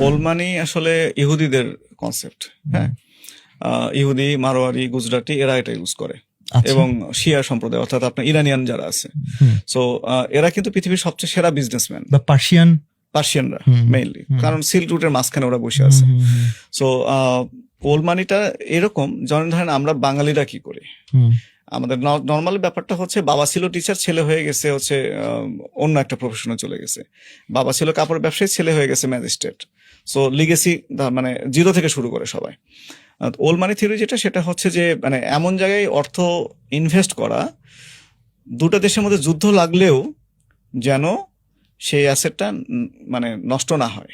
Old মানি আসলে ইহুদিদের concept. হ্যাঁ, ইহুদি, মারোয়ারি, গুজরাটি এরা এটা ইউজ করে, এবং শিয়া সম্প্রদায় অর্থাৎ আপনার ইরানিয়ান যারা আছে, সো এরা কিন্তু পৃথিবীর সবচেয়ে সেরা বিজনেসম্যান, বা পার্সিয়ানরা মেইনলি, কারণ সিল্ক রুটের মাঝখানে ওরা বসে আছে। সো ওল্ড মানিটা এরকম, যেমন ধরেন আমরা বাঙালিরা কি করি, আমাদের নর্মাল ব্যাপারটা হচ্ছে বাবা ছিল টিচার, ছেলে হয়ে গেছে হচ্ছে অন্য একটা প্রফেশনে চলে গেছে, বাবা ছিল কাপড় ব্যবসায়ী, ছেলে হয়ে গেছে ম্যাজিস্ট্রেট। সো লিগেসি মানে জিরো থেকে শুরু করে সবাই। ওল্ড মানি থিওরি যেটা, সেটা হচ্ছে যে মানে এমন জায়গায় অর্থ ইনভেস্ট করা, দুটো দেশের মধ্যে যুদ্ধ লাগলেও যেন সেই অ্যাসেটটা মানে নষ্ট না হয়।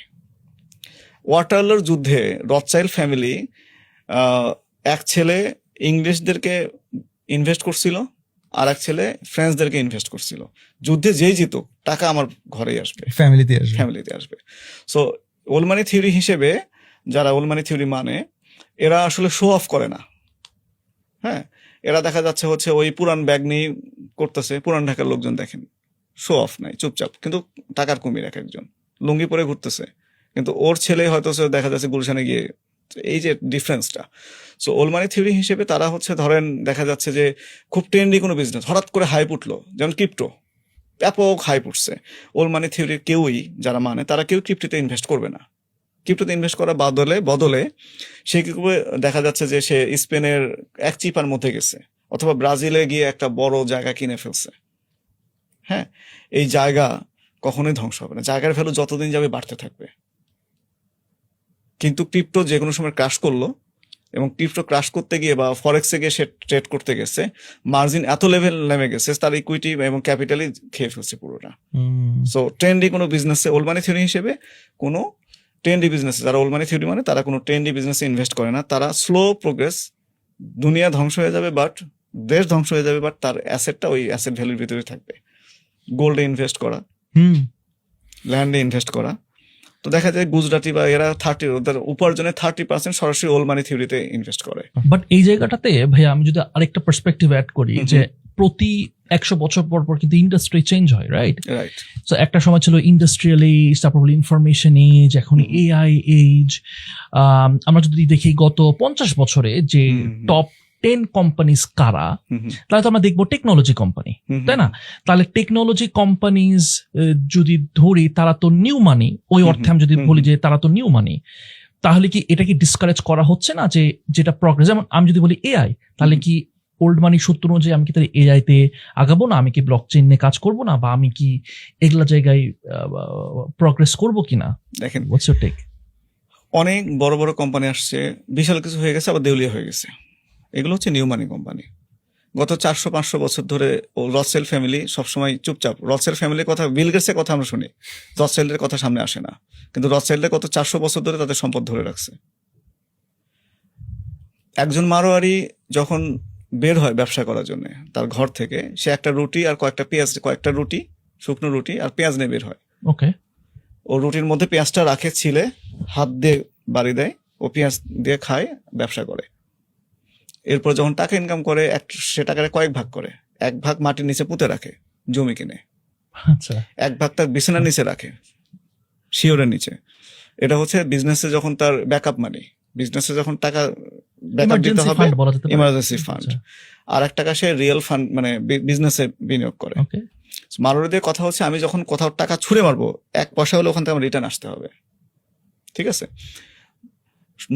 ওয়াটারলোর যুদ্ধে রথচাইল্ড ফ্যামিলি, এক ছেলে ইংলিশদেরকে ইনভেস্ট করছিল, আর এক ছেলে ফ্রেঞ্চদেরকে ইনভেস্ট করছিল। যুদ্ধে যেই জিতুক টাকা আমার ঘরেই আসবে, ফ্যামিলিতে আসবে। সো ওল্ড মানি থিওরি হিসেবে যারা ওল্ড মানি থিওরি মানে, এরা আসলে শো অফ করে না। হ্যাঁ, এরা দেখা যাচ্ছে হচ্ছে ওই পুরান ব্যাগ নিয়ে করতেছে, পুরান ঢাকার লোকজন দেখেন শো অফ নাই, চুপচাপ, কিন্তু টাকার কুমির, এক একজন লুঙ্গি পরে ঘুরতেছে, কিন্তু ওর ছেলে হয়তো দেখা যাচ্ছে গুলশানে গিয়ে, এই যে ডিফারেন্সটা। সো ওল্ড মানি থিওরি হিসেবে তারা হচ্ছে ধরেন দেখা যাচ্ছে যে খুব ট্রেন্ডি কোনো বিজনেস হঠাৎ করে হাইপ উঠলো, যেমন ক্রিপ্টো, ব্যাপক হাইপ উঠছে। ওল্ড মানি থিওরির কেউই যারা মানে, তারা কেউ ক্রিপ্টোতে ইনভেস্ট করবে না। ক্রিপ্টোতে ইনভেস্ট করার বদলে সে কি করবে, দেখা যাচ্ছে যে সে স্পেনের এক চিপার মধ্যে গেছে, অথবা ব্রাজিলে গিয়ে একটা বড় জায়গা কিনে ফেলছে। হ্যাঁ, এই জায়গা কখনোই ধ্বংস হবে না, জায়গার ভ্যালু যতদিন যাবে বাড়তে থাকবে। কিন্তু ক্রিপ্টো যে কোনো সময় ক্রাশ করলো, এবং ক্রিপ্টো ক্রাশ করতে গিয়ে বা ফরেক্সে গিয়ে সে ট্রেড করতে গেছে, মার্জিন এত লেভেল নেমে গেছে, তার ইকুইটি এবং ক্যাপিটালই খেয়ে ফেলছে পুরোটা। সো ট্রেন্ডি কোনো বিজনেসে, ওল্ড মানি থিওরি হিসেবে কোনো ট্রেন্ডি বিজনেসে, যারা ওল্ড মানি থিওরি মানে, তারা কোনো ট্রেন্ডি বিজনেসে ইনভেস্ট করে না। তারা স্লো প্রোগ্রেস, দুনিয়া ধ্বংস হয়ে যাবে বাট, দেশ ধ্বংস হয়ে যাবে বাট তার অ্যাসেটটা ওই অ্যাসেট ভ্যালুর ভিতরে থাকবে। গোল্ডে ইনভেস্ট করা, ল্যান্ডে ইনভেস্ট করা। তো দেখা যায় গুজরাটি বা এরা ওদের উপার্জনের 30% সরাসরি ওল্ড মানি থিওরিতে ইনভেস্ট করে। বাট এই জায়গাটাতে ভাইয়া আমি যদি আরেকটা পার্সপেক্টিভ অ্যাড করি, যে প্রতি 100 বছর পর পর কিন্তু ইন্ডাস্ট্রি চেঞ্জ হয়, রাইট? সো একটা সময় ছিল ইন্ডাস্ট্রিয়াল এজ, তারপর ইনফরমেশন এজ, এখন এআই এজ। আমরা যদি দেখি গত 50 বছরে যে টপ 10 কোম্পানিজ কারা, তাহলে তো আমরা দেখবো টেকনোলজি কোম্পানি, তাই না? তাহলে টেকনোলজি কোম্পানিজ যদি ধরি, তারা তো নিউ মানি, ওই অর্থে আমি যদি বলি যে তারা তো নিউ মানি, তাহলে কি এটা কি ডিসকারেজ করা হচ্ছে না যে যেটা প্রগ্রেস? যেমন আমি যদি বলি এআই, তাহলে কি ওল্ড মানি সূত্র অনুযায়ী আমি কি তাহলে এআই তে আগাবো না? আমি কি ব্লক চেইন নিয়ে কাজ করবো না? বা আমি কি এগুলা জায়গায় প্রগ্রেস করবো কিনা? দেখেন, হোয়াটস ইওর টেক? অনেক বড় বড় কোম্পানি আসছে, বিশাল কিছু হয়ে গেছে, আবার দেউলিয়া হয়ে গেছে। এগুলো হচ্ছে নিউ মানি কোম্পানি। গত 400-500 বছর ধরে রথচাইল্ড ফ্যামিলি সবসময় চুপচাপ। রথচাইল্ড ফ্যামিলির কথা, বিল গেটসের কথা আমরা শুনি, রথচাইল্ডের কথা সামনে আসে না, কিন্তু রথচাইল্ডের গত 400 বছর ধরে তাদের সম্পদ ধরে রাখছে। একজন মারোয়ারি যখন বের হয় ব্যবসা করার জন্য তার ঘর থেকে, সে একটা রুটি আর কয়েকটা রুটি, শুকনো রুটি আর পেঁয়াজ নিয়ে বের হয়। ওকে, ও রুটির মধ্যে পেঁয়াজটা রাখে ছিলে, হাত দিয়ে বাড়ি দেয়, ও পেঁয়াজ দিয়ে খায়, ব্যবসা করে। এরপর যখন টাকা ইনকাম করে, সে টাকাটা কয়েক ভাগ করে। এক ভাগ মাটির নিচে পুঁতে রাখে, জমি কিনে। এক ভাগ তার বিছানার নিচে রাখে, শিওরের নিচে। এটা হচ্ছে বিজনেসে যখন তার ব্যাকআপ মানি, বিজনেসে যখন টাকা ব্যাকআপ দিতে হবে, ইমার্জেন্সি ফান্ড। আর এক টাকা সে রিয়েল ফান্ড মানে বিজনেসে বিনিয়োগ করে। মারোয়ারিদের কথা হচ্ছে, আমি যখন কোথাও টাকা ছুঁড়ে মারবো, 1 পয়সা হলে ওখান থেকে আমার রিটার্ন আসতে হবে। ঠিক আছে?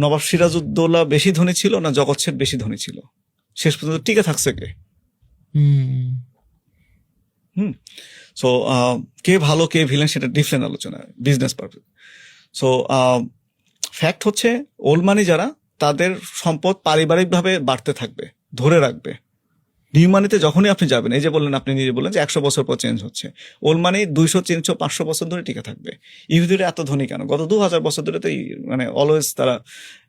নবাব সিরাজউদ্দৌলা বেশি ধনী ছিল না জগৎ শেঠ বেশি ধনী ছিল? শেষ পর্যন্ত টিকে থাকছে কে? সো কে ভালো কে ভিলেন সেটা ডিফারেন্ট আলোচনা, বিজনেস পারপাস। সো ফ্যাক্ট হচ্ছে, ওল্ড মানি যারা, তাদের সম্পদ পারিবারিকভাবে বাড়তে থাকবে, ধরে রাখবে। নিউ মানিতে যখনই আপনি যাবেন, এই যে বললেন, আপনি নিজে বললেন যে 100 বছর পর চেঞ্জ হচ্ছে, ওল্ড মানি 200, 300, 500 বছর ধরে টিকে থাকবে। ইহুদিরা এত ধনী কেন? গত 2000 বছর ধরে তো মানে অলওয়েজ তারা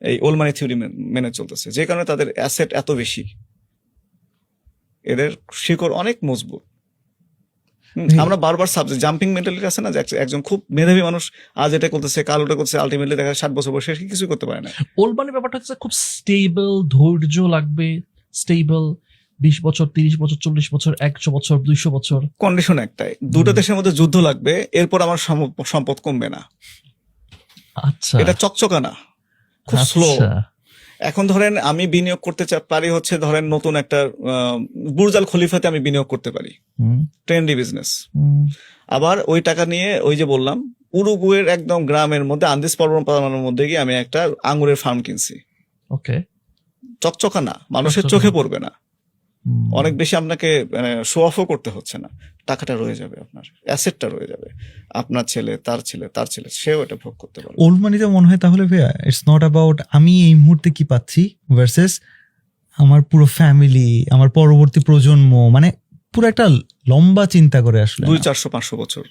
এই ওল্ড মানি থিওরি মেনে চলতেছে, যে কারণে তাদের অ্যাসেট এত বেশি, এদের শিকড় অনেক মজবুত। আমরা বারবার সাবজেক্ট জাম্পিং মেন্টালিটি আছে না, যে একজন খুব মেধাবী মানুষ আজ এটা করতেছে, কাল ওটা করতেছে, আলটিমেটলি দেখা 60 বছর বয়সে কিছু করতে পারে না। ওল্ড মানি ব্যাপারটা হচ্ছে খুব স্টেবল, ধৈর্য লাগবে, স্টেবল 20 বছর, 30 বছর, 40 বছর, 100 বছর, 200 বছর। কন্ডিশন একটাই, দুটো দেশের মধ্যে যুদ্ধ লাগবে, এরপর আমার সম্পদ কমবে না। আচ্ছা, এটা চকচকা না, খুব স্লো। আচ্ছা। এখন ধরেন আমি বিনিয়োগ করতে পারি হচ্ছে ধরেন নতুন একটা বুর্জ আল খলিফাতে আমি বিনিয়োগ করতে পারি, ট্রেন্ডি বিজনেস। আবার ওই টাকা নিয়ে ওই যে বললাম উরুগুয়ের একদম গ্রামের মধ্যে আন্দিজ পর্বতের মধ্যে গিয়ে আমি একটা আঙ্গুরের ফার্ম কিনছি। ওকে, চকচকা না, মানুষের চোখে পড়বে না, অনেক বেশি আপনাকে শো অফও করতে হচ্ছে না, টাকাটা রয়ে যাবে, আপনার অ্যাসেটটা রয়ে যাবে, আপনার ছেলে তার ছেলে তার ছেলে সেও এটা ভোগ করতে পারবে। ওল্ড মানিতে মনে হয় তাহলে ভাইয়া ইটস নট অ্যাবাউট আমি এই মুহূর্তে কি পাচ্ছি ভার্সেস আমার পুরো ফ্যামিলি, আমার পরবর্তী প্রজন্ম, মানে পুরো একটা লম্বা চিন্তা করে আসলে 200-400-500 বছর